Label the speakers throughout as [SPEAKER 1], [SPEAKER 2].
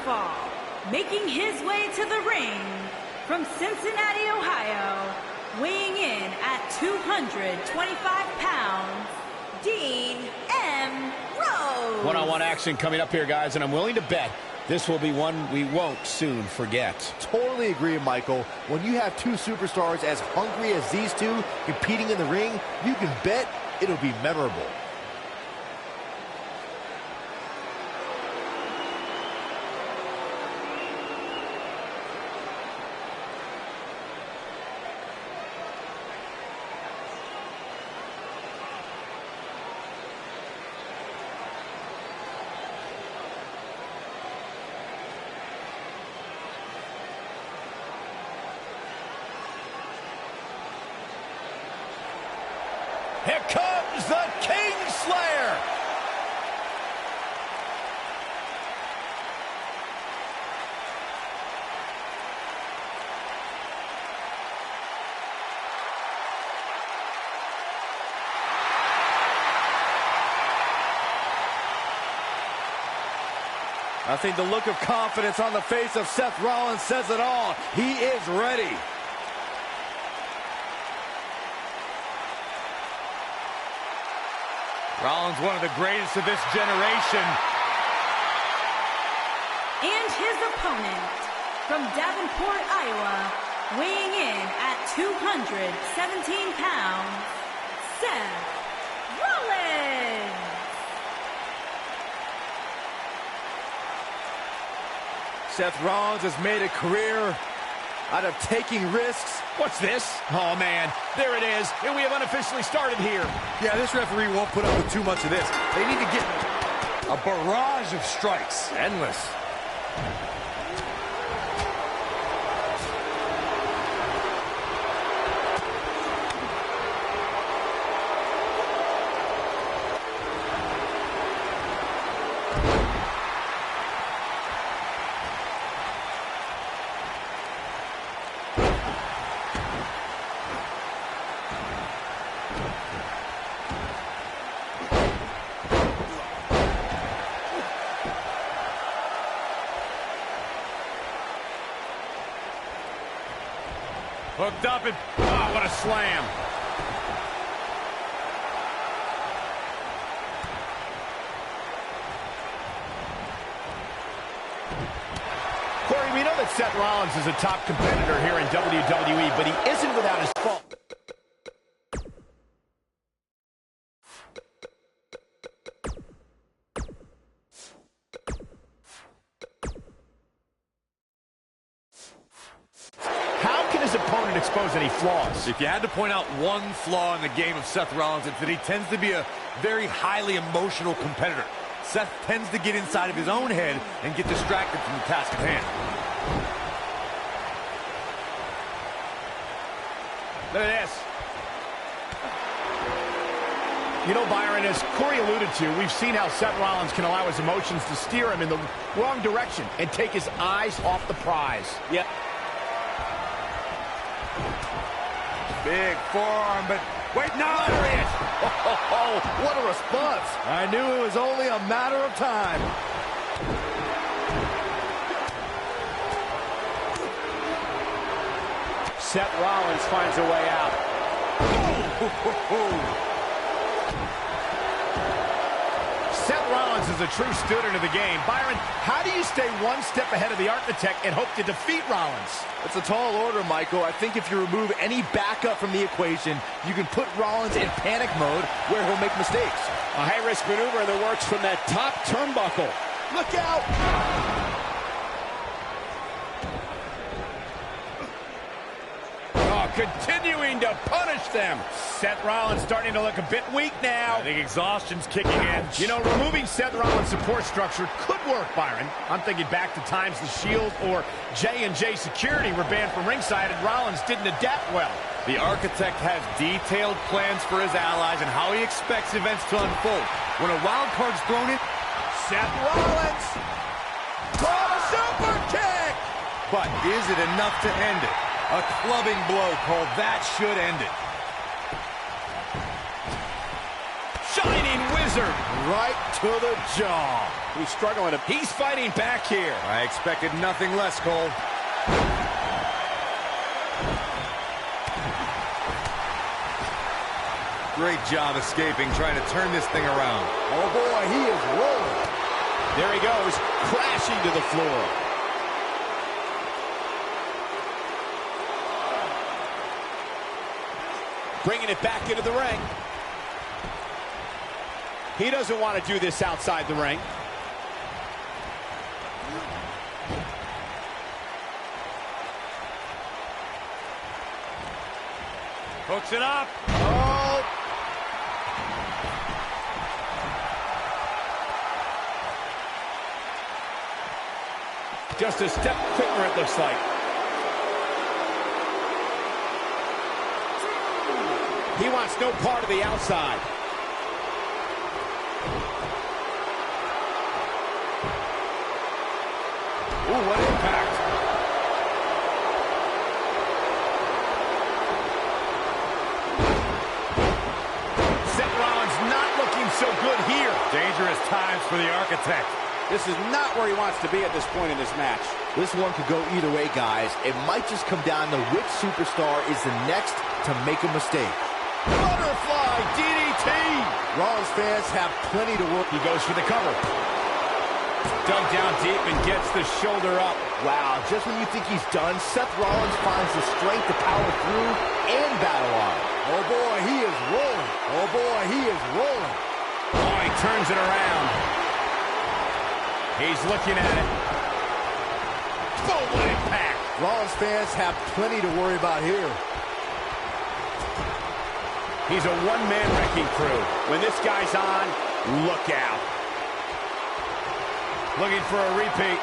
[SPEAKER 1] fall, making his way to the ring from Cincinnati, Ohio, weighing in at 225 pounds, Dean M. Rose.
[SPEAKER 2] One-on-one action coming up here, guys, and I'm willing to bet this will be one we won't soon forget.
[SPEAKER 3] Totally agree, Michael. When you have two superstars as hungry as these two competing in the ring, you can bet it'll be memorable.
[SPEAKER 2] Here comes the Kingslayer.
[SPEAKER 3] I think the look of confidence on the face of Seth Rollins says it all. He is ready.
[SPEAKER 4] Rollins, one of the greatest of this generation.
[SPEAKER 1] And his opponent, from Davenport, Iowa, weighing in at 217 pounds, Seth Rollins.
[SPEAKER 3] Seth Rollins has made a career out of taking risks.
[SPEAKER 2] What's this? Oh, man. There it is. And we have unofficially started here.
[SPEAKER 3] Yeah, this referee won't put up with too much of this. They need to get
[SPEAKER 4] A barrage of strikes.
[SPEAKER 3] endless.
[SPEAKER 4] Hooked up and, oh, what a slam.
[SPEAKER 2] Corey, we know that Seth Rollins is a top competitor here in WWE, but he isn't without his fault. How can his opponent expose any flaws?
[SPEAKER 4] If you had to point out one flaw in the game of Seth Rollins, it's that he tends to be a very highly emotional competitor. Seth tends to get inside of his own head and get distracted from the task at hand.
[SPEAKER 2] Look at this. You know, Byron, as Corey alluded to, we've seen how Seth Rollins can allow his emotions to steer him in the wrong direction and take his eyes off the prize.
[SPEAKER 3] Yep. Big forearm, but wait, no!
[SPEAKER 2] There he is.
[SPEAKER 3] Oh, what a response. I knew it was only a matter of time.
[SPEAKER 2] Seth Rollins finds a way out. Seth Rollins is a true student of the game. Byron, how do you stay one step ahead of the architect and hope to defeat Rollins?
[SPEAKER 3] It's a tall order, Michael. I think if you remove any backup from the equation, you can put Rollins in panic mode where he'll make mistakes.
[SPEAKER 2] A high-risk maneuver that works from that top turnbuckle.
[SPEAKER 3] Look out!
[SPEAKER 2] Continuing to punish them. Seth Rollins starting to look a bit weak now.
[SPEAKER 4] I think exhaustion's kicking in.
[SPEAKER 2] You know, removing Seth Rollins' support structure could work, Byron. I'm thinking back to times the Shield or J&J Security were banned from ringside and Rollins didn't adapt well.
[SPEAKER 4] The architect has detailed plans for his allies and how he expects events to unfold. When a wild card's thrown in,
[SPEAKER 3] Seth Rollins! Oh, a super kick!
[SPEAKER 4] but is it enough to end it? A clubbing blow called that should end it.
[SPEAKER 2] Shining wisdom. laser.
[SPEAKER 3] Right to the jaw.
[SPEAKER 2] He's struggling. He's fighting back here.
[SPEAKER 4] I expected nothing less, Cole. Great job escaping, trying to turn this thing around.
[SPEAKER 3] Oh, boy, he is rolling.
[SPEAKER 2] There he goes, crashing to the floor. Bringing it back into the ring. He doesn't want to do this outside the ring.
[SPEAKER 4] Hooks it up.
[SPEAKER 2] Oh! Just a step quicker, it looks like. He wants no part of the outside. Ooh, what impact. Seth Rollins not looking so good here.
[SPEAKER 4] Dangerous times for the Architect.
[SPEAKER 2] This is not where he wants to be at this point in this match.
[SPEAKER 3] This one could go either way, guys. It might just come down to which superstar is the next to make a mistake.
[SPEAKER 2] Butterfly DDT.
[SPEAKER 3] Rollins fans have plenty to work.
[SPEAKER 2] He goes for the cover. Dug down deep and gets the shoulder up.
[SPEAKER 3] Wow, just when you think he's done, Seth Rollins finds the strength to power through and battle on. Oh, boy, he is rolling. Oh, boy, he is rolling.
[SPEAKER 2] Oh, he turns it around. He's looking at it. Boom, what impact.
[SPEAKER 3] Rollins fans have plenty to worry about here.
[SPEAKER 2] He's a one-man wrecking crew. When this guy's on, look out. Looking for a repeat.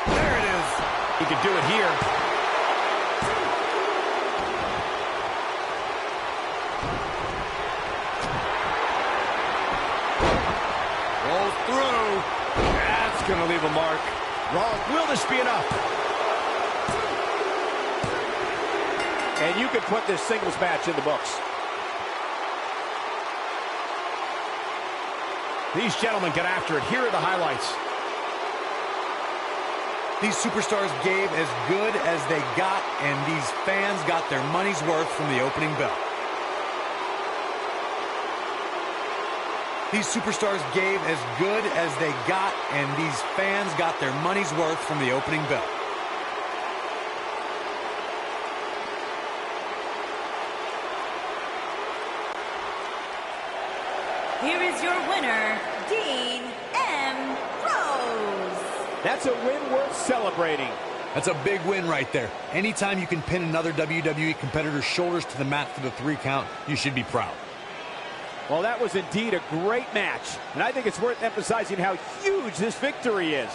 [SPEAKER 2] There it is. He could do it here.
[SPEAKER 4] Rolls through. That's going to leave a mark.
[SPEAKER 2] Will this be enough? And you could put this singles match in the books. These gentlemen get after it. Here are the highlights.
[SPEAKER 4] These superstars gave as good as they got, and these fans got their money's worth from the opening bell. These superstars gave as good as they got, and these fans got their money's worth from the opening bell.
[SPEAKER 1] Here is your winner, Dean M. Rose.
[SPEAKER 2] That's a win worth celebrating.
[SPEAKER 4] That's a big win right there. Anytime you can pin another WWE competitor's shoulders to the mat for the 3 count, you should be proud.
[SPEAKER 2] Well, that was indeed a great match, and I think it's worth emphasizing how huge this victory is.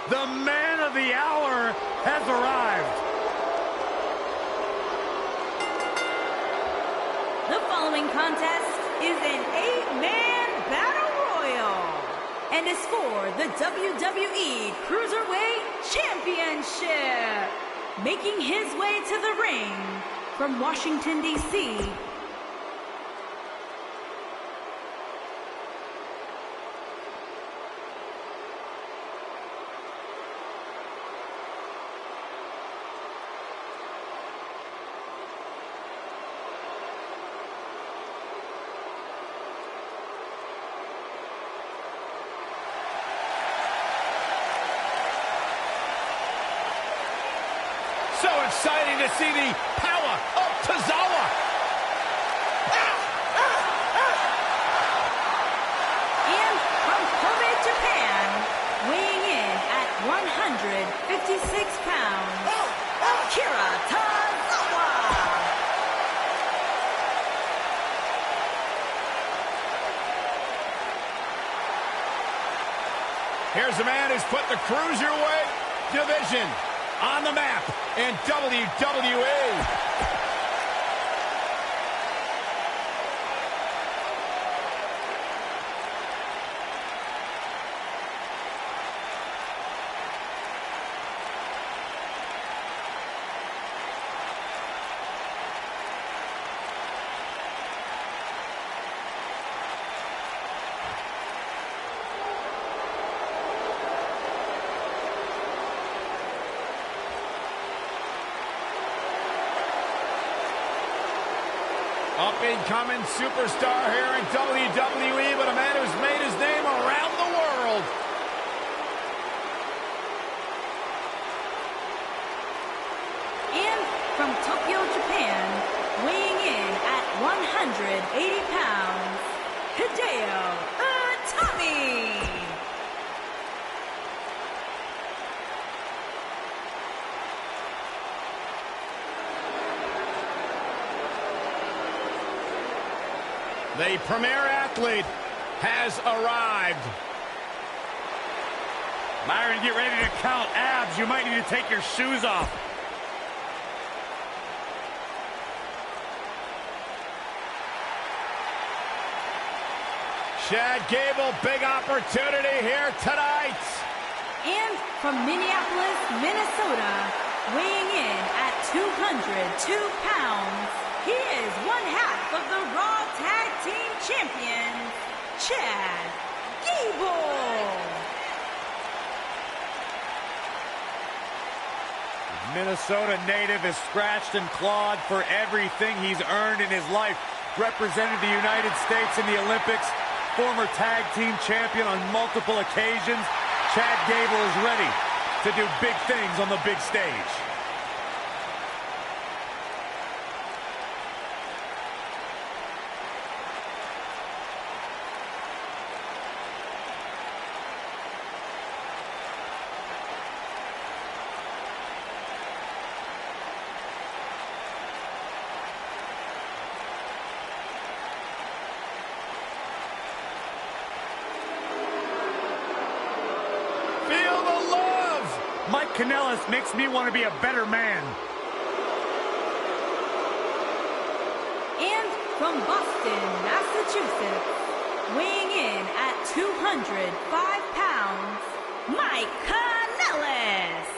[SPEAKER 4] The man of the hour has arrived.
[SPEAKER 1] The following contest is an 8-man battle royal and is for the WWE Cruiserweight Championship. Making his way to the ring from Washington, D.C.,
[SPEAKER 2] So exciting to see the power of Tozawa.
[SPEAKER 1] and from Kobe, Japan, weighing in at 156 pounds, Akira Tozawa.
[SPEAKER 2] Here's a man who's put the Cruiserweight division on the map in WWE. Up-and-coming superstar here in WWE, but a man who's made his name around the world.
[SPEAKER 1] And from Tokyo, Japan, weighing in at 180 pounds, Hideo Itami.
[SPEAKER 2] The premier athlete has arrived.
[SPEAKER 4] Byron, get ready to count abs. You might need to take your shoes off.
[SPEAKER 2] Chad Gable, big opportunity here tonight.
[SPEAKER 1] And from Minneapolis, Minnesota, weighing in at 202 pounds, he is one half of the Raw Tag Team Champions, Chad Gable.
[SPEAKER 4] Minnesota native is scratched and clawed for everything he's earned in his life. Represented the United States in the Olympics, former tag team champion on multiple occasions. Chad Gable is ready to do big things on the big stage. Mike Kanellis makes me want to be a better man.
[SPEAKER 1] And from Boston, Massachusetts, weighing in at 205 pounds, Mike Kanellis.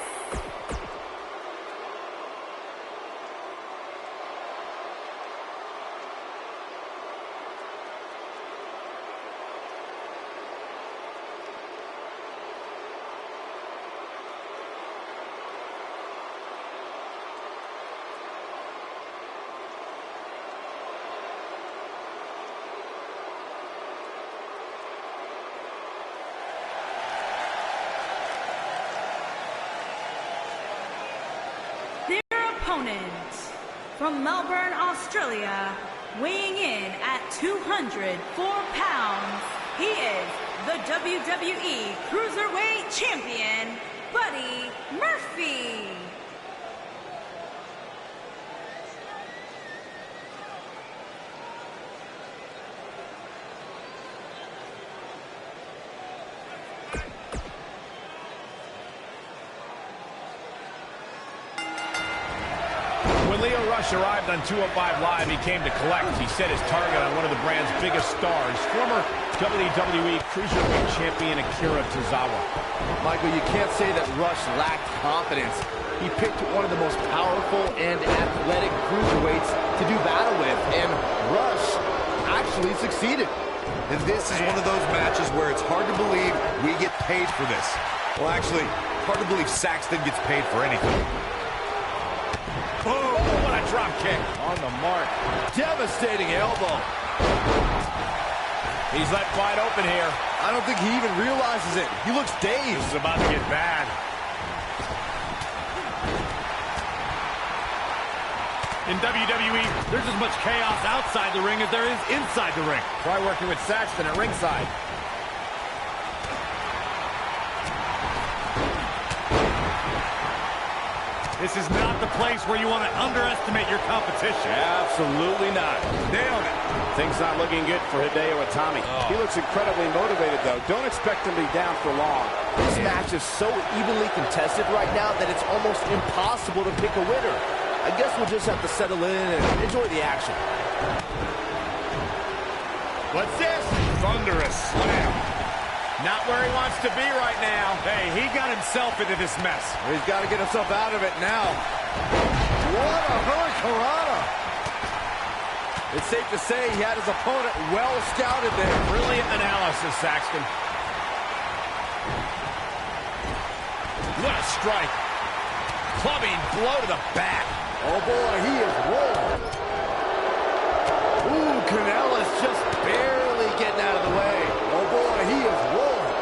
[SPEAKER 1] Opponent from Melbourne, Australia, weighing in at 204 pounds, he is the WWE Cruiserweight Champion, Buddy Murphy.
[SPEAKER 2] When Lio Rush arrived on 205 Live, he came to collect. He set his target on one of the brand's biggest stars, former WWE Cruiserweight Champion Akira Tozawa.
[SPEAKER 3] Michael, you can't say that Rush lacked confidence. He picked one of the most powerful and athletic cruiserweights to do battle with, and Rush actually succeeded.
[SPEAKER 5] And this is one of those matches where it's hard to believe we get paid for this. Well, actually, hard to believe Saxton gets paid for anything.
[SPEAKER 2] Oh, what a drop kick. On the mark.
[SPEAKER 3] Devastating elbow.
[SPEAKER 2] He's left wide open here.
[SPEAKER 3] I don't think he even realizes it. He looks dazed.
[SPEAKER 2] This is about to get bad.
[SPEAKER 4] In WWE, there's as much chaos outside the ring as there is inside the ring.
[SPEAKER 2] Try working with Saxton at ringside.
[SPEAKER 4] This is not the place where you want to underestimate your competition.
[SPEAKER 2] Absolutely not.
[SPEAKER 4] Nailed it.
[SPEAKER 6] Things not looking good for Hideo Itami. He looks incredibly motivated, though. Don't expect him to be down for long.
[SPEAKER 3] This match is so evenly contested right now that it's almost impossible to pick a winner. I guess we'll just have to settle in and enjoy the action.
[SPEAKER 2] What's this?
[SPEAKER 4] Thunderous slam.
[SPEAKER 2] Not where he wants to be right now.
[SPEAKER 4] Hey, he got himself into this mess.
[SPEAKER 3] He's got to get himself out of it now. What a hurricanrana! It's safe to say he had his opponent well scouted there.
[SPEAKER 2] Brilliant analysis, Saxton. What a strike. Clubbing blow to the back.
[SPEAKER 3] Oh boy, he is rolling. Ooh, Canellis just barely getting out of the way. Oh boy, he is rolling.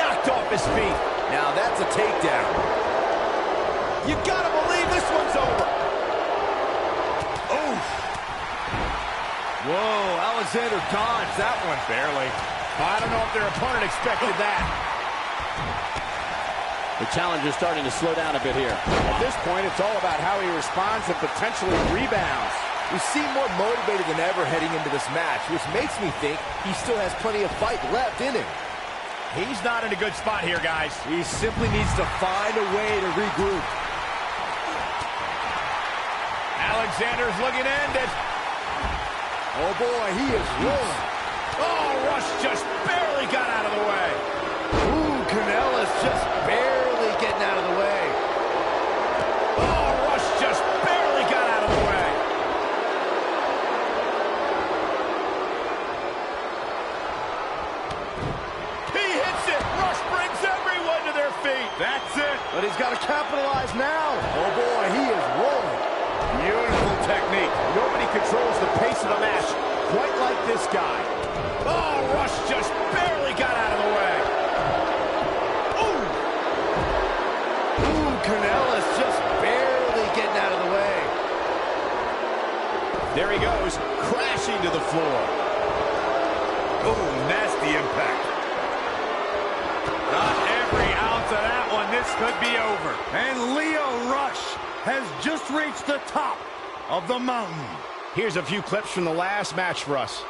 [SPEAKER 2] Knocked off his feet.
[SPEAKER 3] Now that's a takedown. You gotta believe this one's over. Oh. Whoa, Alexander dodged that one.
[SPEAKER 2] Barely. I don't know if their opponent expected that.
[SPEAKER 6] The challenger's starting to slow down a bit here. At this point, it's all about how he responds and potentially rebounds.
[SPEAKER 3] We seem more motivated than ever heading into this match, which makes me think he still has plenty of fight left in him.
[SPEAKER 2] He's not in a good spot here, guys.
[SPEAKER 3] He simply needs to find a way to regroup.
[SPEAKER 2] Alexander's looking to end it.
[SPEAKER 3] Oh boy, he is rolling.
[SPEAKER 2] Oh, Rush just barely got out of the way.
[SPEAKER 3] Ooh, Canellis just barely getting out of the way.
[SPEAKER 2] Oh, Rush just barely got out of the way. He hits it. Rush brings everyone to their feet.
[SPEAKER 4] That's it.
[SPEAKER 3] But he's got to capitalize now. Oh boy, he is rolling.
[SPEAKER 2] Beautiful technique.
[SPEAKER 6] Nobody controls the pace of the match quite like this guy.
[SPEAKER 2] Oh, Rush just barely got out of the way. Ooh.
[SPEAKER 3] Ooh, Canellis just barely getting out of the way.
[SPEAKER 6] There he goes, crashing to the floor.
[SPEAKER 4] Oh, nasty impact. Not every ounce of that one. This could be over. And Lio Rush has just reached the top of the mountain.
[SPEAKER 2] Here's a few clips from the last match for us.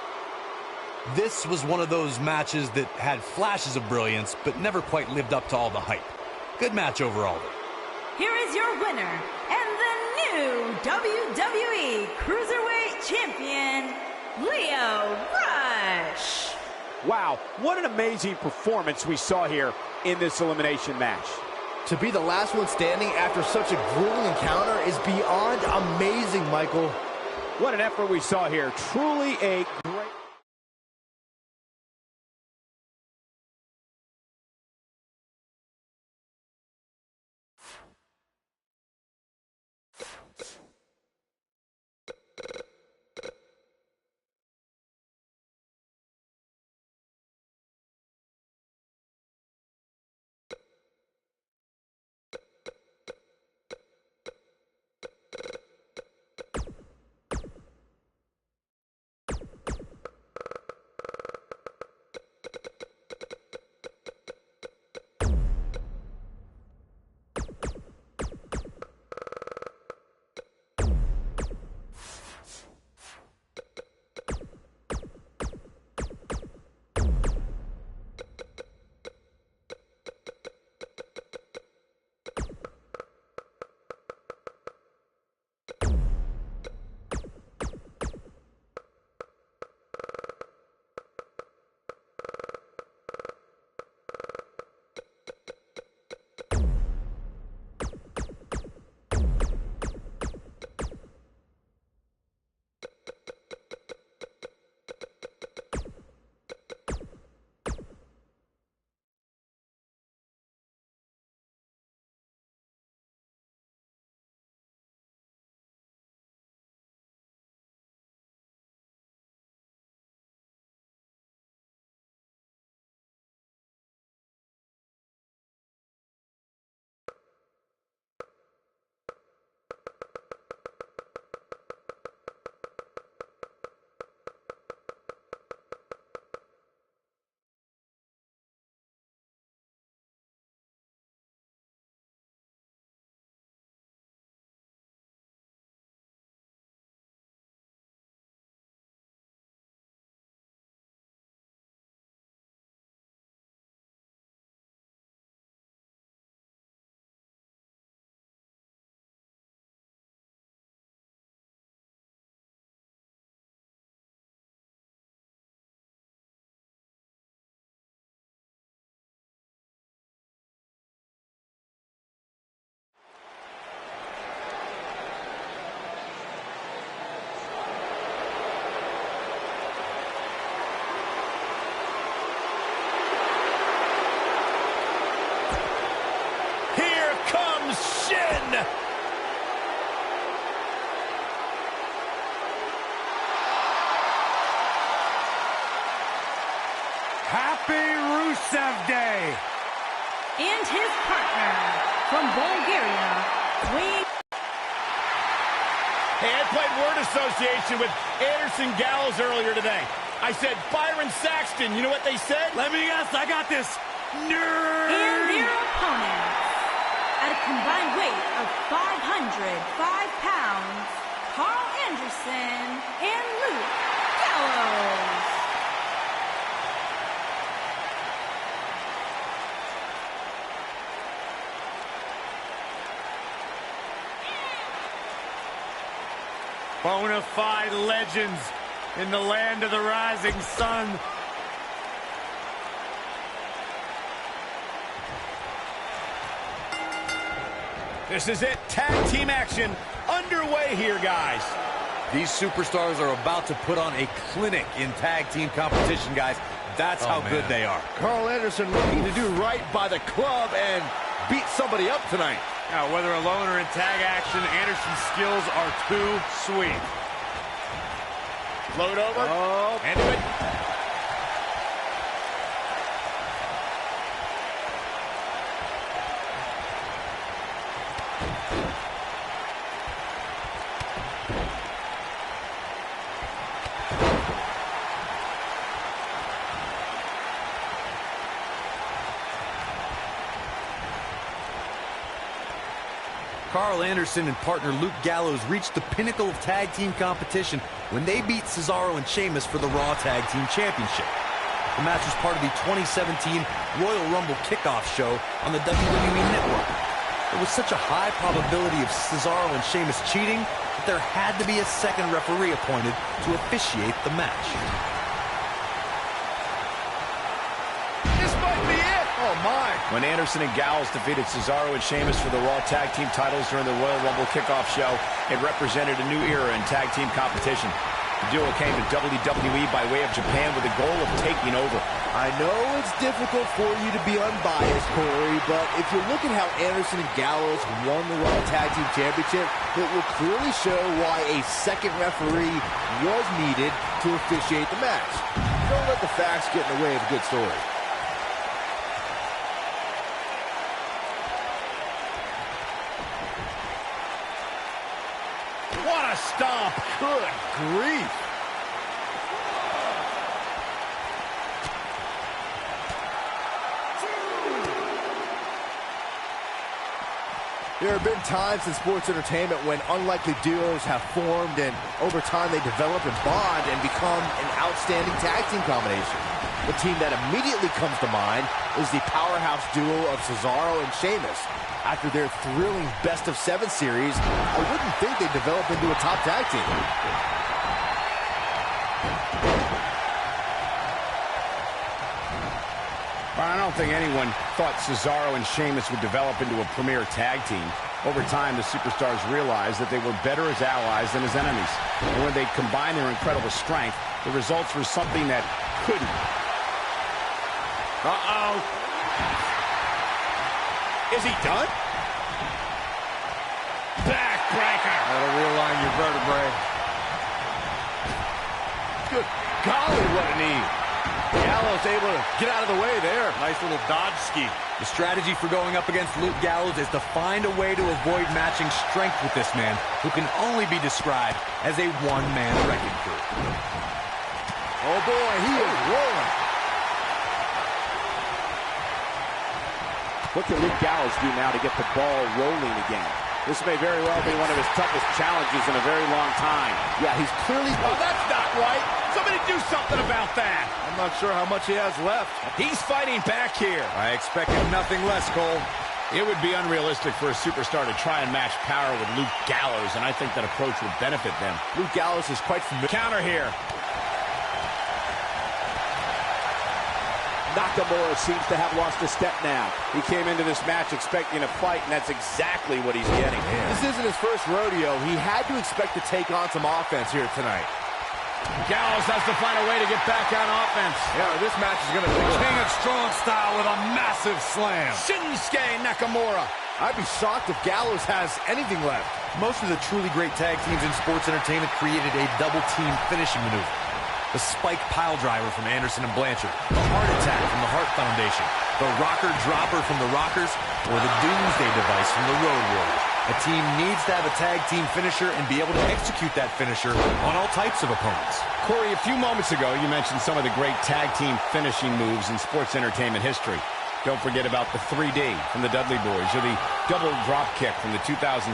[SPEAKER 5] This was one of those matches that had flashes of brilliance, but never quite lived up to all the hype. Good match overall.
[SPEAKER 1] Here is your winner and the new WWE Cruiserweight Champion, Lio Rush.
[SPEAKER 6] Wow, what an amazing performance we saw here in this elimination match.
[SPEAKER 3] To be the last one standing after such a grueling encounter is beyond amazing, Michael.
[SPEAKER 6] What an effort we saw here. Truly a great...
[SPEAKER 4] Happy Rusev Day!
[SPEAKER 1] And his partner from Bulgaria, Dwayne.
[SPEAKER 2] Hey, I played word association with Anderson Gallows earlier today. I said Byron Saxton. You know what they said?
[SPEAKER 4] Let me guess, I got this. Nerd!
[SPEAKER 1] And their opponents, at a combined weight of 505 pounds, Carl Anderson and Luke Gallows.
[SPEAKER 4] Bona fide legends in the land of the rising sun.
[SPEAKER 2] This is it. Tag team action underway here, guys.
[SPEAKER 5] These superstars are about to put on a clinic in tag team competition, guys. That's how good they are.
[SPEAKER 3] Carl Anderson looking to do right by the club and beat somebody up tonight.
[SPEAKER 4] Now, whether alone or in tag action, Anderson's skills are too sweet.
[SPEAKER 2] Float over.
[SPEAKER 3] Oh,
[SPEAKER 2] And do it.
[SPEAKER 5] Carl Anderson and partner Luke Gallows reached the pinnacle of tag team competition when they beat Cesaro and Sheamus for the Raw Tag Team Championship. The match was part of the 2017 Royal Rumble kickoff show on the WWE Network. There was such a high probability of Cesaro and Sheamus cheating that there had to be a second referee appointed to officiate the match.
[SPEAKER 2] This might be it.
[SPEAKER 3] oh my.
[SPEAKER 2] When Anderson and Gallows defeated Cesaro and Sheamus for the Raw Tag Team titles during the Royal Rumble kickoff show, it represented a new era in tag team competition. The duo came to WWE by way of Japan with the goal of taking over.
[SPEAKER 3] I know it's difficult for you to be unbiased, Corey, but if you look at how Anderson and Gallows won the Raw Tag Team Championship, it will clearly show why a second referee was needed to officiate the match. Don't let the facts get in the way of a good story.
[SPEAKER 2] What a stomp.
[SPEAKER 3] Good grief. There have been times in sports entertainment when unlikely duos have formed and over time they develop and bond and become an outstanding tag team combination. The team that immediately comes to mind is the powerhouse duo of Cesaro and Sheamus. After their thrilling best-of-7 series, I wouldn't think they'd develop into a top tag team.
[SPEAKER 2] Well, I don't think anyone thought Cesaro and Sheamus would develop into a premier tag team. Over time, the superstars realized that they were better as allies than as enemies. And when they combined their incredible strength, the results were something that couldn't. Uh-oh. Is he done? Backbreaker.
[SPEAKER 3] That'll realign your vertebrae. Good golly, what a knee. Gallows able to get out of the way there.
[SPEAKER 4] Nice little dodge ski.
[SPEAKER 5] The strategy for going up against Luke Gallows is to find a way to avoid matching strength with this man, who can only be described as a one-man wrecking crew.
[SPEAKER 3] Oh boy, he is rolling.
[SPEAKER 6] What can Luke Gallows do now to get the ball rolling again? This may very well be one of his toughest challenges in a very long time.
[SPEAKER 3] Yeah, he's clearly...
[SPEAKER 2] Oh, that's not right. Somebody do something about that.
[SPEAKER 3] I'm not sure how much he has left.
[SPEAKER 2] He's fighting back here.
[SPEAKER 5] I expected nothing less, Cole.
[SPEAKER 2] It would be unrealistic for a superstar to try and match power with Luke Gallows, and I think that approach would benefit them.
[SPEAKER 3] Luke Gallows is quite familiar.
[SPEAKER 2] Counter here.
[SPEAKER 6] Nakamura seems to have lost a step now. He came into this match expecting a fight, and that's exactly what he's getting.
[SPEAKER 3] This isn't his first rodeo. He had to expect to take on some offense here tonight.
[SPEAKER 2] Gallows has to find a way to get back on offense.
[SPEAKER 3] Yeah, this match is going to be
[SPEAKER 4] King of Strong style with a massive slam.
[SPEAKER 2] Shinsuke Nakamura.
[SPEAKER 3] I'd be shocked if Gallows has anything left.
[SPEAKER 5] Most of the truly great tag teams in sports entertainment created a double-team finishing maneuver. The spike pile driver from Anderson and Blanchard. The heart attack from the Hart Foundation. The rocker dropper from the Rockers. Or the doomsday device from the Road Warriors. A team needs to have a tag team finisher and be able to execute that finisher on all types of opponents.
[SPEAKER 2] Corey, a few moments ago, you mentioned some of the great tag team finishing moves in sports entertainment history. Don't forget about the 3D from the Dudley Boys, or the double drop kick from the 2017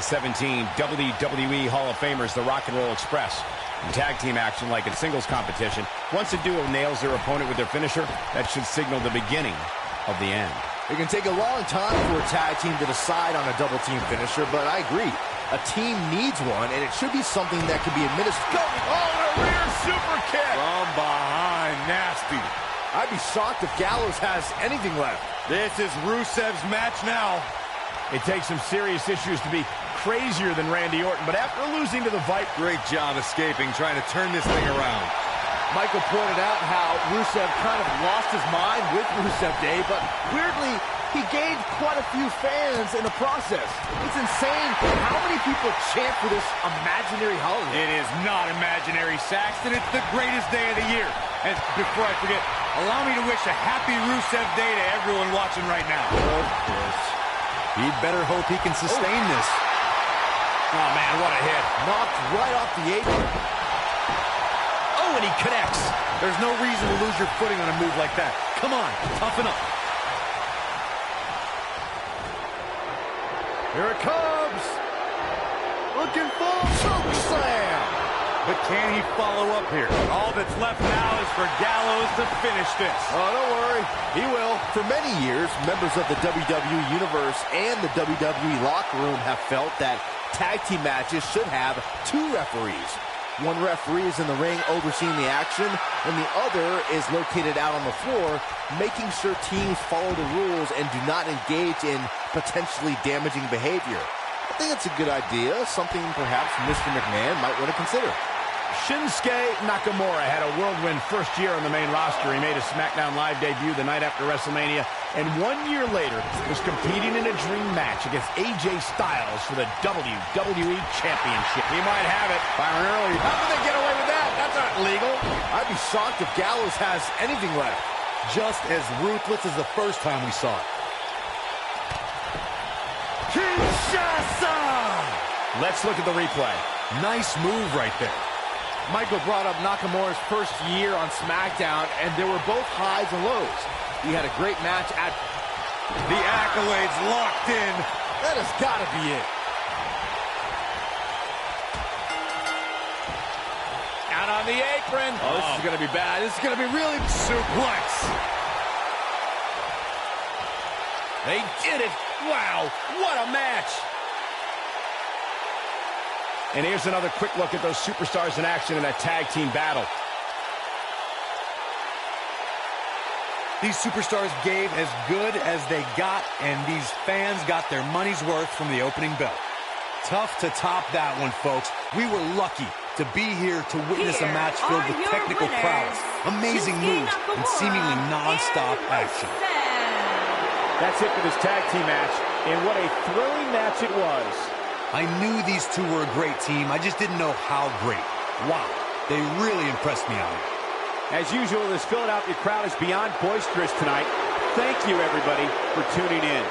[SPEAKER 2] WWE Hall of Famers, the Rock and Roll Express. In tag team action, like in singles competition, once a duo nails their opponent with their finisher, that should signal the beginning of the end.
[SPEAKER 3] It can take a long time for a tag team to decide on a double team finisher, but I agree. A team needs one, and it should be something that can be administered.
[SPEAKER 2] Oh, and a rear super kick!
[SPEAKER 4] From behind, nasty.
[SPEAKER 3] I'd be shocked if Gallows has anything left.
[SPEAKER 4] This is Rusev's match now.
[SPEAKER 2] It takes some serious issues to be crazier than Randy Orton, but after losing to the Viper...
[SPEAKER 4] Great job escaping, trying to turn this thing around.
[SPEAKER 3] Michael pointed out how Rusev kind of lost his mind with Rusev Day, but weirdly, he gained quite a few fans in the process. It's insane how many people chant for this imaginary holiday.
[SPEAKER 4] It is not imaginary, Saxton. It's the greatest day of the year. And before I forget, allow me to wish a happy Rusev Day to everyone watching right now.
[SPEAKER 3] Of course.
[SPEAKER 5] He'd better hope he can sustain this.
[SPEAKER 2] Oh, man, what a hit.
[SPEAKER 3] Knocked right off the apron.
[SPEAKER 5] Oh, and he connects. There's no reason to lose your footing on a move like that. Come on, toughen up.
[SPEAKER 3] Here it comes. Looking for a choke slam.
[SPEAKER 4] But can he follow up here? All that's left now is for Gallows to finish this.
[SPEAKER 3] Oh, don't worry. He will. For many years, members of the WWE Universe and the WWE locker room have felt that tag team matches should have two referees. One referee is in the ring overseeing the action, and the other is located out on the floor, making sure teams follow the rules and do not engage in potentially damaging behavior. I think it's a good idea, something perhaps Mr. McMahon might want to consider.
[SPEAKER 2] Shinsuke Nakamura had a whirlwind first year on the main roster. He made a SmackDown Live debut the night after WrestleMania, and 1 year later was competing in a dream match against AJ Styles for the WWE Championship. He might have it. Byron early. How did they get away with that? That's not legal.
[SPEAKER 3] I'd be shocked if Gallows has anything left.
[SPEAKER 5] Just as ruthless as the first time we saw it.
[SPEAKER 3] Kinshasa!
[SPEAKER 2] Let's look at the replay.
[SPEAKER 5] Nice move right there.
[SPEAKER 3] Michael brought up Nakamura's first year on SmackDown, and there were both highs and lows. He had a great match at...
[SPEAKER 4] The accolades locked in.
[SPEAKER 3] That has got to be it.
[SPEAKER 2] Out on the apron.
[SPEAKER 3] Oh, this is going to be bad. This is going to be really...
[SPEAKER 4] Suplex.
[SPEAKER 2] They did it. Wow, what a match. And here's another quick look at those superstars in action in that tag team battle.
[SPEAKER 5] These superstars gave as good as they got, and these fans got their money's worth from the opening bell. Tough to top that one, folks. We were lucky to be here to witness a match filled with technical prowess, amazing moves, and seemingly non-stop action.
[SPEAKER 6] That's it for this tag team match, and what a thrilling match it was.
[SPEAKER 5] I knew these two were a great team. I just didn't know how great. Wow, they really impressed me out here.
[SPEAKER 6] As usual, this Philadelphia crowd is beyond boisterous tonight. Thank you, everybody, for tuning in.